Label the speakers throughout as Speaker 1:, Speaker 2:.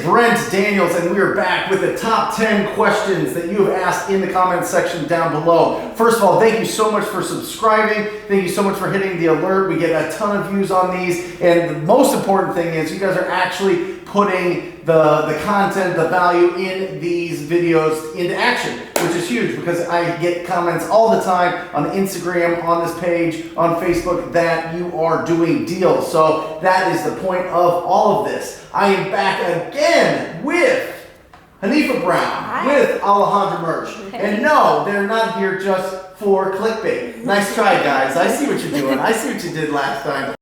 Speaker 1: Brent Daniels, and we are back with the top 10 questions that you have asked in the comments section down below. First of all, thank you so much for subscribing. Thank you so much for hitting the alert. We get a ton of views on these, and the most important thing is you guys are actually putting the content, the value in these videos into action, which is huge because I get comments all the time on Instagram, on this page, on Facebook that you are doing deals. So that is the point of all of this. I am back again with Hanifa Brown,
Speaker 2: Hi.
Speaker 1: with Alejandra Merch.
Speaker 2: Hey.
Speaker 1: And no, they're not here just for clickbait. Nice try, guys. I see what you're doing. I see what you did last time.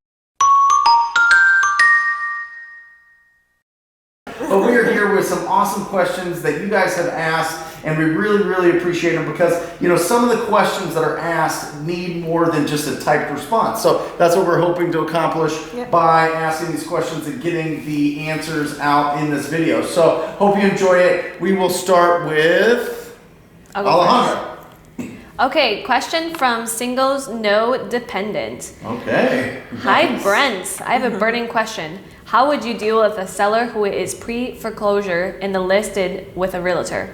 Speaker 1: But we are here with some awesome questions that you guys have asked, and we really, really appreciate them because, you know, some of the questions that are asked need more than just a typed response. So that's what we're hoping to accomplish by asking these questions and getting the answers out in this video. So hope you enjoy it. We will start with Alejandra.
Speaker 3: Okay, question from Singles No Dependent.
Speaker 1: Okay.
Speaker 3: Hi, Brent. I have a burning question. How would you deal with a seller who is pre-foreclosure and listed with a realtor?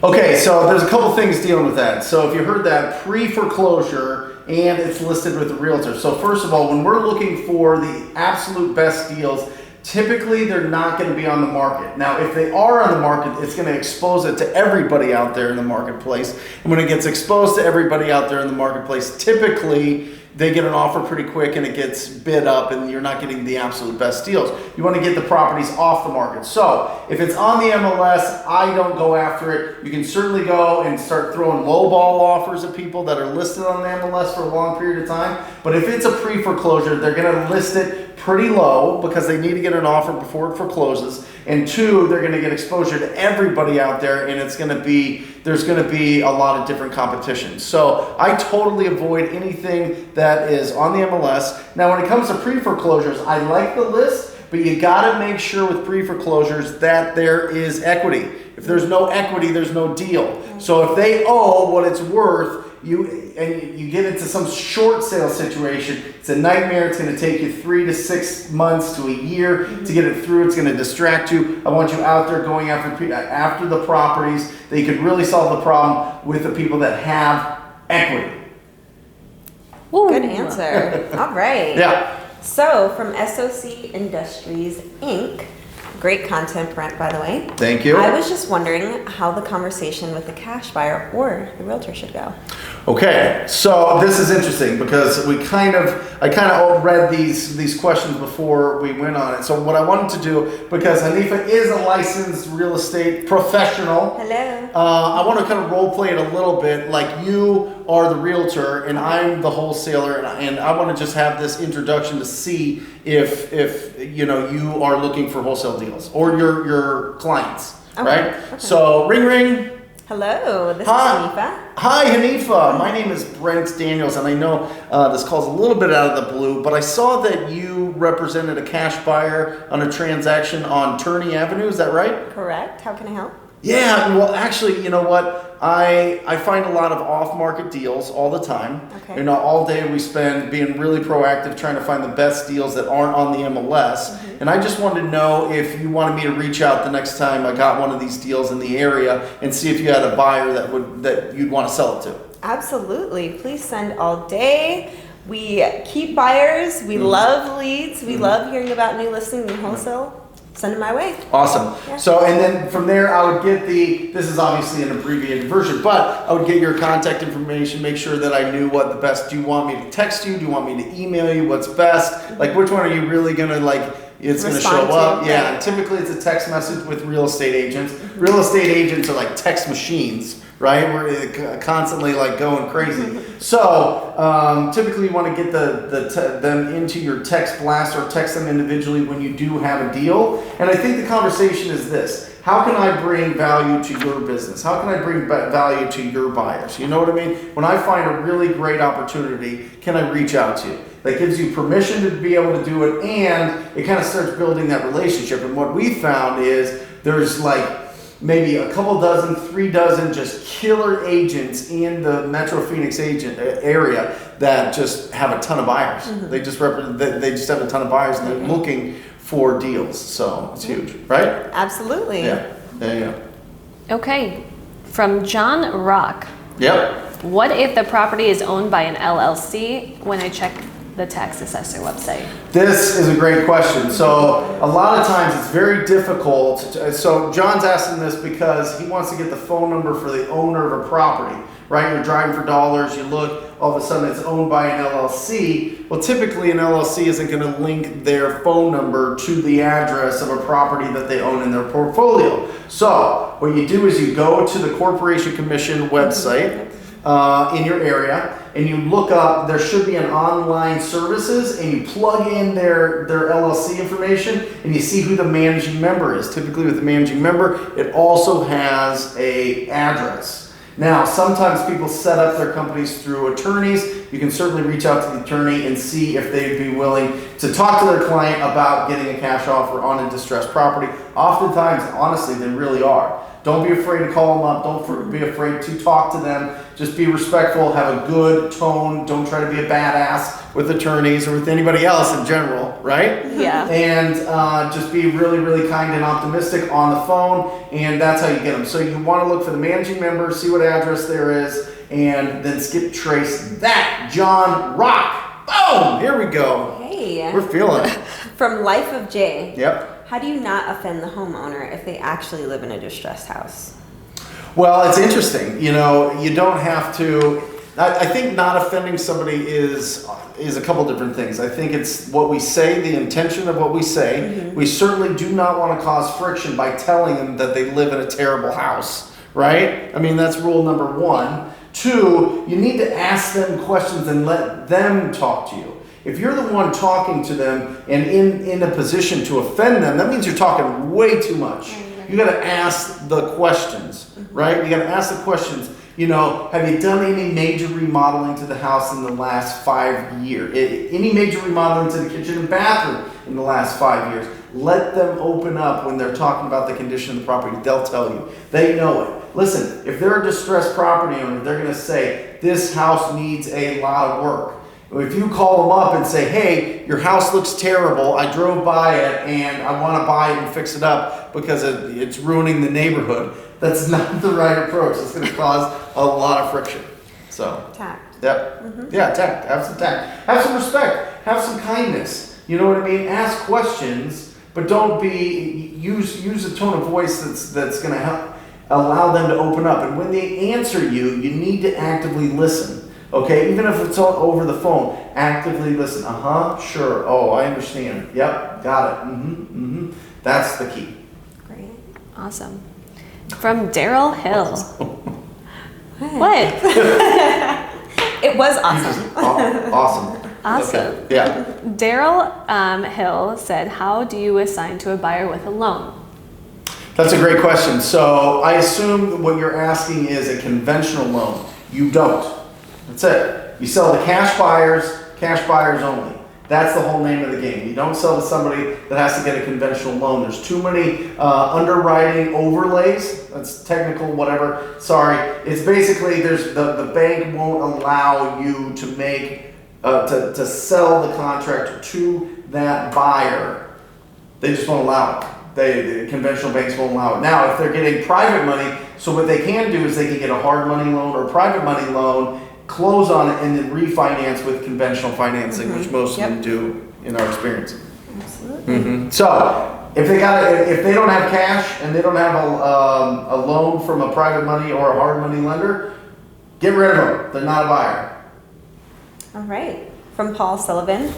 Speaker 1: Okay, so there's a couple things dealing with that. So if you heard that, pre-foreclosure and it's listed with a realtor. So first of all, when we're looking for the absolute best deals, typically they're not going to be on the market. Now, if they are on the market, it's going to expose it to everybody out there in the marketplace. And when it gets exposed to everybody out there in the marketplace, typically they get an offer pretty quick and it gets bid up and you're not getting the absolute best deals. You want to get the properties off the market. So if it's on the MLS, I don't go after it. You can certainly go and start throwing lowball offers at people that are listed on the MLS for a long period of time. But if it's a pre-foreclosure, they're going to list it pretty low because they need to get an offer before it forecloses. And two, they're going to get exposure to everybody out there, and there's going to be a lot of different competition. So I totally avoid anything that is on the MLS. Now, when it comes to pre-foreclosures, I like the list, but you got to make sure with pre-foreclosures that there is equity. If there's no equity, there's no deal. So if they owe what it's worth, you get into some short sale situation, it's a nightmare. It's going to take you 3 to 6 months to a year to get it through. It's going to distract you. I want you out there going after the properties that you could really solve the problem with the people that have equity.
Speaker 2: Ooh. Good answer. All right.
Speaker 1: Yeah.
Speaker 2: So from SOC Industries Inc., great content, Brent, by the way.
Speaker 1: Thank you.
Speaker 2: I was just wondering how the conversation with the cash buyer or the realtor should go.
Speaker 1: Okay, so this is interesting because I kind of read these questions before we went on it. So what I wanted to do, because Hanifa is a licensed real estate professional.
Speaker 2: Hello.
Speaker 1: I want to kind of role play it a little bit like you are the realtor and I'm the wholesaler, and I want to just have this introduction to see if you know you are looking for wholesale deals or your clients, right? Okay. So ring ring.
Speaker 2: Hello, this is Hanifa.
Speaker 1: Hi, Hanifa. My name is Brent Daniels, and I know this call's a little bit out of the blue, but I saw that you represented a cash buyer on a transaction on Turney Avenue. Is that right?
Speaker 2: Correct. How can I help?
Speaker 1: Yeah, well, actually, you know what? I find a lot of off-market deals all the time.
Speaker 2: Okay.
Speaker 1: You know, all day we spend being really proactive trying to find the best deals that aren't on the MLS. And I just wanted to know if you wanted me to reach out the next time I got one of these deals in the area and see if you had a buyer that you'd want to sell it to.
Speaker 2: Absolutely. Please send all day. We keep buyers. We love leads. We love hearing about new listings and wholesale. Send them my way.
Speaker 1: Awesome.
Speaker 2: Yeah.
Speaker 1: So, and then from there, I would get this is obviously an abbreviated version, but I would get your contact information, make sure that I knew what the best, do you want me to text you? Do you want me to email you? What's best? Like, which one are you really going to it's going to show up? Yeah. And typically it's a text message with real estate agents. Real estate agents are like text machines, right? We're constantly going crazy. So typically you want to get them into your text blast or text them individually when you do have a deal. And I think the conversation is this. How can I bring value to your business? How can I bring value to your buyers? You know what I mean? When I find a really great opportunity, can I reach out to you? That gives you permission to be able to do it, and it kind of starts building that relationship. And what we found is there's maybe a couple dozen, 3 dozen just killer agents in the Metro Phoenix area that just have a ton of buyers. They just have a ton of buyers, and they're looking for deals. So it's huge, right?
Speaker 2: Absolutely.
Speaker 1: Yeah, there you go.
Speaker 3: Okay, from John Rock.
Speaker 1: Yep.
Speaker 3: What if the property is owned by an LLC when I check the tax assessor website?
Speaker 1: This is a great question. So a lot of times it's very difficult. So John's asking this because he wants to get the phone number for the owner of a property, right? You're driving for dollars, you look, all of a sudden it's owned by an LLC. Well, typically an LLC isn't going to link their phone number to the address of a property that they own in their portfolio. So what you do is you go to the Corporation Commission website in your area, and you look up, there should be an online services, and you plug in their LLC information, and you see who the managing member is. Typically with the managing member, it also has a address. Now, sometimes people set up their companies through attorneys. You can certainly reach out to the attorney and see if they'd be willing to talk to their client about getting a cash offer on a distressed property. Oftentimes, honestly, they really are. Don't be afraid to call them up. Don't be afraid to talk to them. Just be respectful, have a good tone. Don't try to be a badass with attorneys or with anybody else in general, right?
Speaker 3: Yeah.
Speaker 1: And just be really, really kind and optimistic on the phone, and that's how you get them. So you want to look for the managing member, see what address there is, and then skip trace that. John Rock. Boom! Here we go.
Speaker 2: Hey.
Speaker 1: We're feeling it.
Speaker 2: From Life of Jay.
Speaker 1: Yep.
Speaker 2: How do you not offend the homeowner if they actually live in a distressed house?
Speaker 1: Well, it's interesting. You know, you don't have to. I think not offending somebody is a couple different things. I think it's what we say, the intention of what we say. Mm-hmm. We certainly do not want to cause friction by telling them that they live in a terrible house, right? I mean, that's rule number one. Two, you need to ask them questions and let them talk to you. If you're the one talking to them and in a position to offend them, that means you're talking way too much. You got to ask the questions, right? You got to ask the questions. You know, have you done any major remodeling to the house in the last 5 years? Any major remodeling to the kitchen and bathroom in the last 5 years? Let them open up when they're talking about the condition of the property. They'll tell you. They know it. Listen, if they're a distressed property owner, they're going to say, this house needs a lot of work. If you call them up and say, hey, your house looks terrible, I drove by it and I want to buy it and fix it up because it's ruining the neighborhood, that's not the right approach. It's going to cause a lot of friction. So,
Speaker 2: Tact.
Speaker 1: Yep. Mm-hmm. Yeah, tact. Have some tact. Have some respect. Have some kindness. You know what I mean? Ask questions, but don't use a tone of voice that's going to help allow them to open up. And when they answer you, you need to actively listen. Okay, even if it's over the phone, actively listen. Sure. Oh, I understand. Yep, got it. That's the key.
Speaker 2: Great.
Speaker 3: Awesome. From Daryl Hill. What?
Speaker 2: It was awesome.
Speaker 1: Awesome.
Speaker 3: Awesome.
Speaker 1: Okay. Yeah.
Speaker 3: Daryl Hill said, how do you assign to a buyer with a loan?
Speaker 1: That's a great question. So I assume what you're asking is a conventional loan. You don't. That's it. You sell to cash buyers only. That's the whole name of the game. You don't sell to somebody that has to get a conventional loan. There's too many underwriting overlays. That's technical, whatever. Sorry. It's basically the bank won't allow you to make to sell the contract to that buyer. They just won't allow it. The conventional banks won't allow it. Now, if they're getting private money, so what they can do is they can get a hard money loan or a private money loan, close on it, and then refinance with conventional financing, which most of them do in our experience.
Speaker 2: Absolutely.
Speaker 1: So if they don't have cash and they don't have a loan from a private money or a hard money lender, get rid of them. They're not a buyer.
Speaker 2: All right. From Paul Sullivan,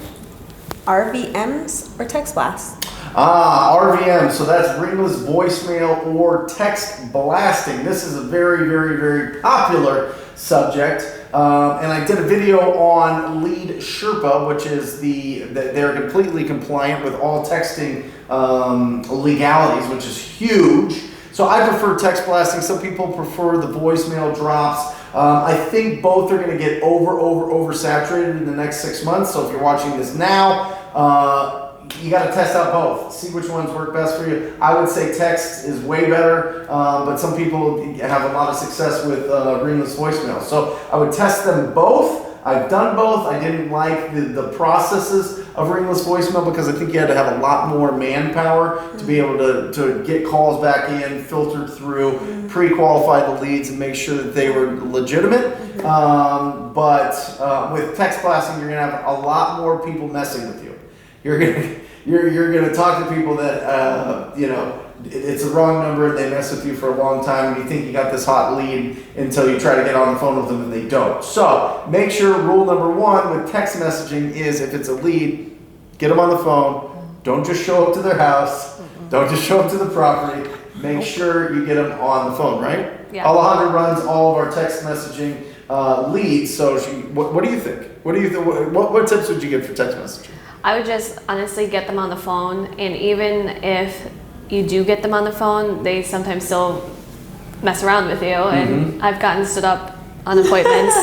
Speaker 2: RVMs or text blasts?
Speaker 1: RVM, so that's ringless voicemail or text blasting. This is a very, very, very popular subject. And I did a video on Lead Sherpa, which is they're completely compliant with all texting legalities, which is huge. So I prefer text blasting. Some people prefer the voicemail drops. I think both are going to get oversaturated in the next 6 months. So if you're watching this now, you got to test out both. See which ones work best for you. I would say text is way better, but some people have a lot of success with ringless voicemail. So I would test them both. I've done both. I didn't like the processes of ringless voicemail because I think you had to have a lot more manpower to be able to get calls back in, filter through, pre-qualify the leads, and make sure that they were legitimate. But with text blasting, you're gonna have a lot more people messing with you. You're gonna talk to people that it's the wrong number and they mess with you for a long time and you think you got this hot lead until you try to get on the phone with them and they don't. So make sure rule number one with text messaging is if it's a lead, get them on the phone. Don't just show up to their house. Don't just show up to the property. Make sure you get them on the phone, right?
Speaker 3: Yeah.
Speaker 1: Alejandra runs all of our text messaging leads. So what do you think? What tips would you give for text messaging?
Speaker 3: I would just honestly get them on the phone, and even if you do get them on the phone, they sometimes still mess around with you. And I've gotten stood up on appointments.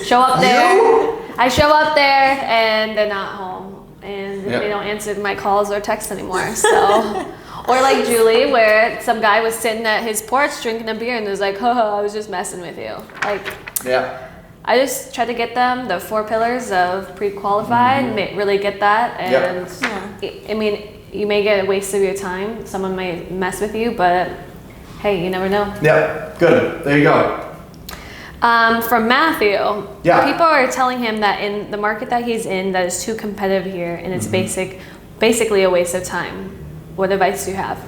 Speaker 3: Show up there. I show up there and they're not home, and they don't answer my calls or texts anymore. So, or like Julie, where some guy was sitting at his porch drinking a beer and was like, "Oh, I was just messing with you." Like, I just try to get them the 4 pillars of pre-qualified, really get that, and I mean, you may get a waste of your time. Someone may mess with you, but hey, you never know.
Speaker 1: Yeah, good. There you go.
Speaker 3: From Matthew, people are telling him that in the market that he's in, that is too competitive here, and it's basically a waste of time. What advice do you have?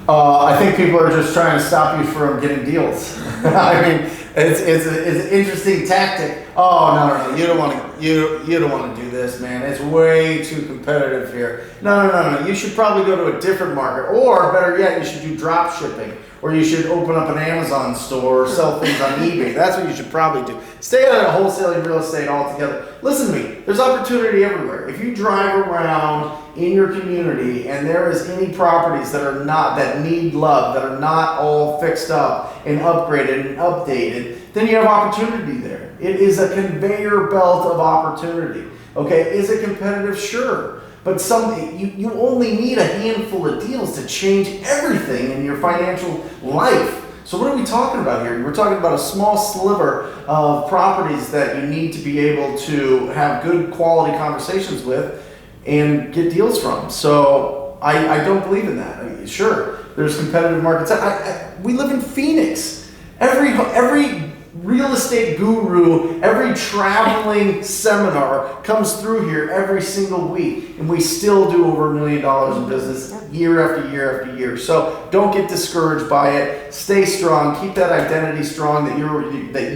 Speaker 1: I think people are just trying to stop you from getting deals. I mean, it's an interesting tactic. Oh no, you don't want to do this, man. It's way too competitive here. No. You should probably go to a different market, or better yet, you should do drop shipping, or you should open up an Amazon store or sell things on eBay. That's what you should probably do. Stay out of wholesaling real estate altogether. Listen to me. There's opportunity everywhere. If you drive around in your community and there is any properties that need love, that are not all fixed up and upgraded and updated, then you have opportunity there. It is a conveyor belt of opportunity. Okay, is it competitive? Sure. But you only need a handful of deals to change everything in your financial life. So what are we talking about here? We're talking about a small sliver of properties that you need to be able to have good quality conversations with and get deals from. So I don't believe in that. I mean, sure, there's competitive markets. We live in Phoenix. Every real estate guru, every traveling seminar comes through here every single week, and we still do over $1 million in business year after year after year. So don't get discouraged by it. Stay strong. Keep that identity strong that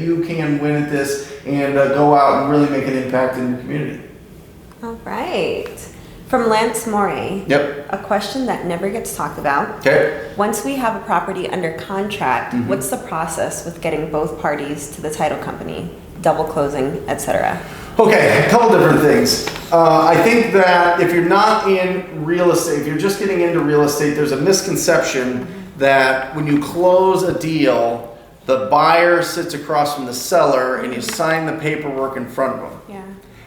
Speaker 1: you can win at this and go out and really make an impact in your community.
Speaker 2: All right. From Lance Morey.
Speaker 1: Yep.
Speaker 2: A question that never gets talked about.
Speaker 1: Okay.
Speaker 2: Once we have a property under contract, what's the process with getting both parties to the title company, double closing, etc.?
Speaker 1: Okay, a couple different things. I think that if you're not in real estate, if you're just getting into real estate, there's a misconception that when you close a deal, the buyer sits across from the seller and you sign the paperwork in front of them.
Speaker 2: Yeah.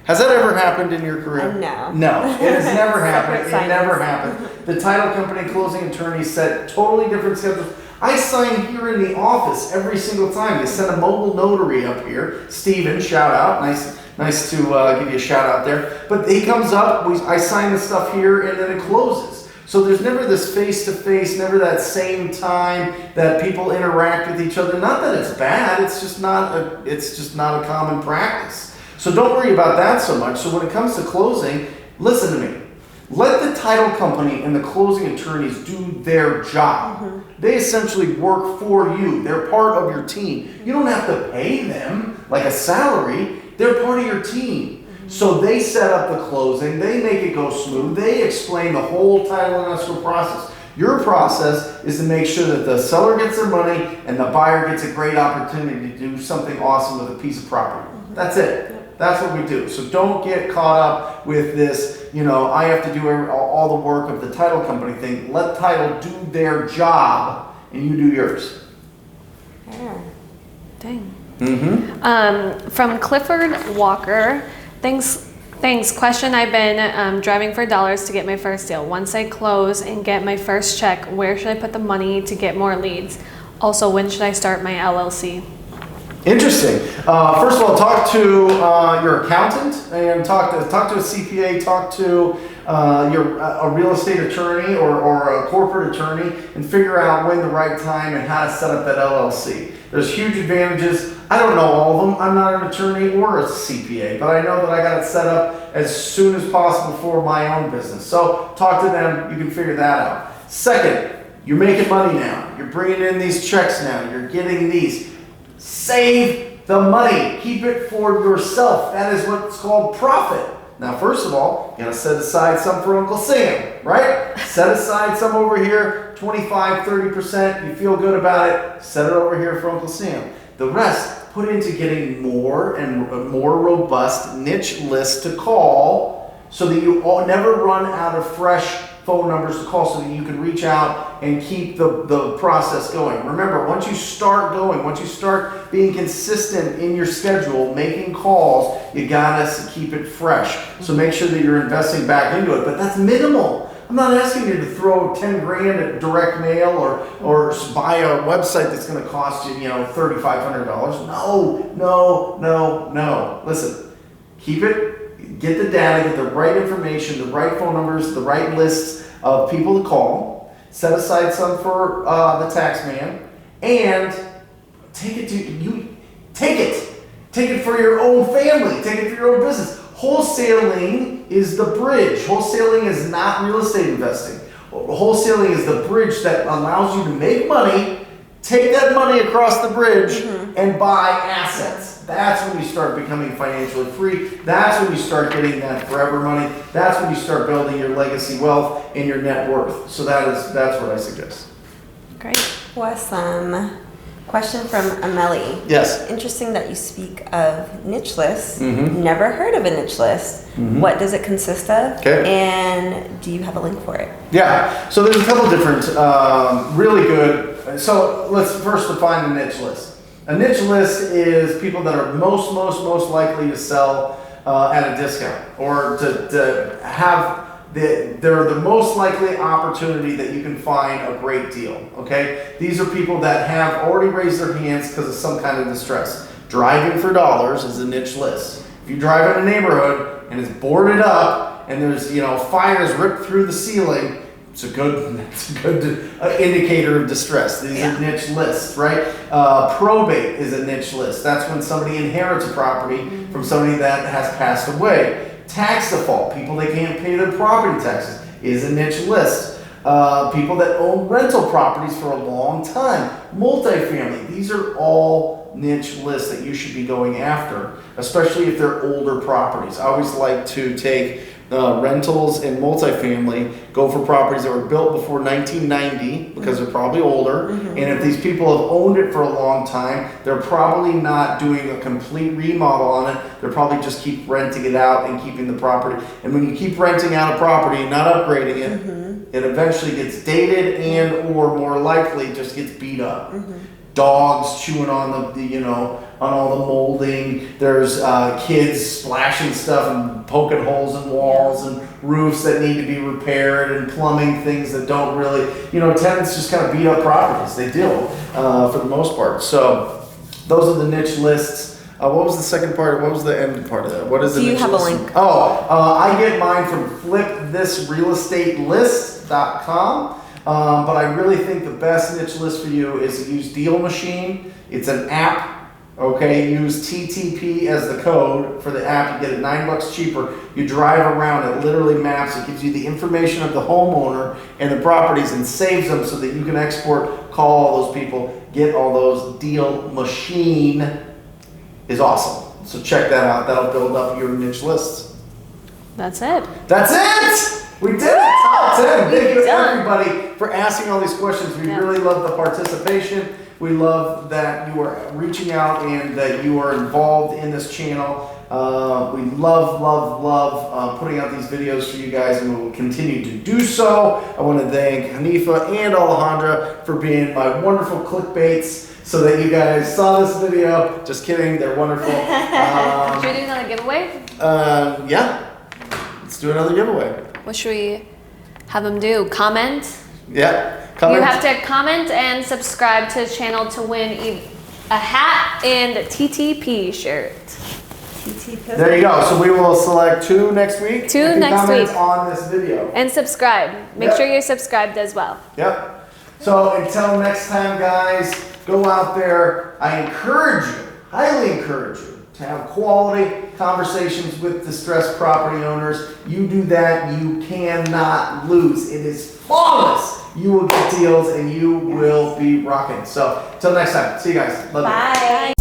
Speaker 1: Has that ever happened in your career?
Speaker 2: No.
Speaker 1: No, it has never happened. It
Speaker 2: Separate
Speaker 1: never
Speaker 2: signings.
Speaker 1: happened. The title company closing attorneys set totally different schedules. I sign here in the office every single time. They send a mobile notary up here. Steven, shout out. Nice to give you a shout out there. But he comes up, I sign the stuff here, and then it closes. So there's never this face-to-face, never that same time that people interact with each other. Not that it's bad, it's just not a common practice. So don't worry about that so much. So when it comes to closing, listen to me. Let the title company and the closing attorneys do their job. They essentially work for you. They're part of your team. You don't have to pay them like a salary. They're part of your team. So they set up the closing. They make it go smooth. They explain the whole title and escrow process. Your process is to make sure that the seller gets their money and the buyer gets a great opportunity to do something awesome with a piece of property. That's it. That's what we do. So don't get caught up with this, I have to do all the work of the title company thing. Let title do their job and you do yours.
Speaker 2: Yeah.
Speaker 3: Dang. From Clifford Walker, thanks. Question, I've been driving for dollars to get my first deal. Once I close and get my first check, where should I put the money to get more leads? Also, when should I start my LLC?
Speaker 1: Interesting. First of all, talk to your accountant and talk to a CPA, talk to a real estate attorney or a corporate attorney and figure out when the right time and how to set up that LLC. There's huge advantages. I don't know all of them. I'm not an attorney or a CPA, but I know that I got it set up as soon as possible for my own business. So talk to them. You can figure that out. Second, you're making money now. You're bringing in these checks now. You're getting these. Save the money. Keep it for yourself. That is what's called profit. Now, first of all, you gotta set aside some for Uncle Sam, right? Set aside some over here, 25, 30%. You feel good about it, set it over here for Uncle Sam. The rest, put into getting more and more robust niche lists to call so that you never run out of fresh phone numbers to call so that you can reach out and keep the process going. Remember, once you start going, once you start being consistent in your schedule, making calls, you gotta keep it fresh. So make sure that you're investing back into it, but that's minimal. I'm not asking you to throw 10 grand at direct mail or buy a website that's gonna cost you, $3,500. No. Listen, keep it, get the data, get the right information, the right phone numbers, the right lists of people to call, set aside some for the tax man, and take it for your own family, take it for your own business. Wholesaling is the bridge. Wholesaling is not real estate investing. Wholesaling is the bridge that allows you to make money, take that money across the bridge, and buy assets. That's when you start becoming financially free. That's when you start getting that forever money. That's when you start building your legacy wealth and your net worth. So that's what I suggest.
Speaker 2: Great. Awesome. Question from Amelie.
Speaker 1: Yes.
Speaker 2: Interesting that you speak of niche lists. Never heard of a niche list. What does it consist of?
Speaker 1: Okay.
Speaker 2: And do you have a link for it?
Speaker 1: Yeah. So there's a couple different, really good. So let's first define a niche list. A niche list is people that are most likely to sell at a discount or to have they're the most likely opportunity that you can find a great deal, okay? These are people that have already raised their hands because of some kind of distress. Driving for dollars is a niche list. If you drive in a neighborhood and it's boarded up and there's, fires ripped through the ceiling, it's a good indicator of distress. These are niche lists, right? Probate is a niche list. That's when somebody inherits a property from somebody that has passed away. Tax default, people that can't pay their property taxes, is a niche list. People that own rental properties for a long time. Multifamily, these are all niche lists that you should be going after, especially if they're older properties. I always like to take rentals and multifamily, go for properties that were built before 1990 because they're probably older. And if these people have owned it for a long time, they're probably not doing a complete remodel on it. They're probably just keep renting it out and keeping the property. And when you keep renting out a property and not upgrading it, it eventually gets dated and or more likely just gets beat up. Dogs chewing on on all the molding. There's kids splashing stuff and poking holes in walls and roofs that need to be repaired and plumbing things that don't really, tenants just kind of beat up properties. They do for the most part. So those are the niche lists. What was the second part? What was the end part of that? What is the niche list? Do you have a link? I get mine from flipthisrealestatelyst.com. But I really think the best niche list for you is to use Deal Machine. It's an app. Okay, use TTP as the code for the app. You get it $9 cheaper. You drive around, it literally maps. It gives you the information of the homeowner and the properties and saves them so that you can export, call all those people, get all those. Deal Machine is awesome. So check that out. That'll build up your niche lists.
Speaker 3: That's it.
Speaker 1: That's it! We did it! Top 10. Thank you everybody for asking all these questions. We really love the participation. We love that you are reaching out and that you are involved in this channel. We love putting out these videos for you guys, and we will continue to do so. I want to thank Hanifa and Alejandra for being my wonderful clickbaits so that you guys saw this video. Just kidding, they're wonderful.
Speaker 3: Should we do another giveaway?
Speaker 1: Yeah. Let's do another giveaway.
Speaker 3: What should we have them do? Comment?
Speaker 1: Yeah. Comment.
Speaker 3: You have to comment and subscribe to the channel to win a hat and a TTP shirt.
Speaker 1: There you go. So we will select 2 next week.
Speaker 3: Two
Speaker 1: Make
Speaker 3: next
Speaker 1: comments
Speaker 3: week.
Speaker 1: on this video.
Speaker 3: And subscribe. Make
Speaker 1: Yep.
Speaker 3: sure you're subscribed as well.
Speaker 1: Yep. So until next time, guys, go out there. I encourage you, highly encourage you, to have quality conversations with distressed property owners. You do that, you cannot lose. It is flawless. You will get deals and you will be rocking. So until next time, see you guys. Love you.
Speaker 2: Bye.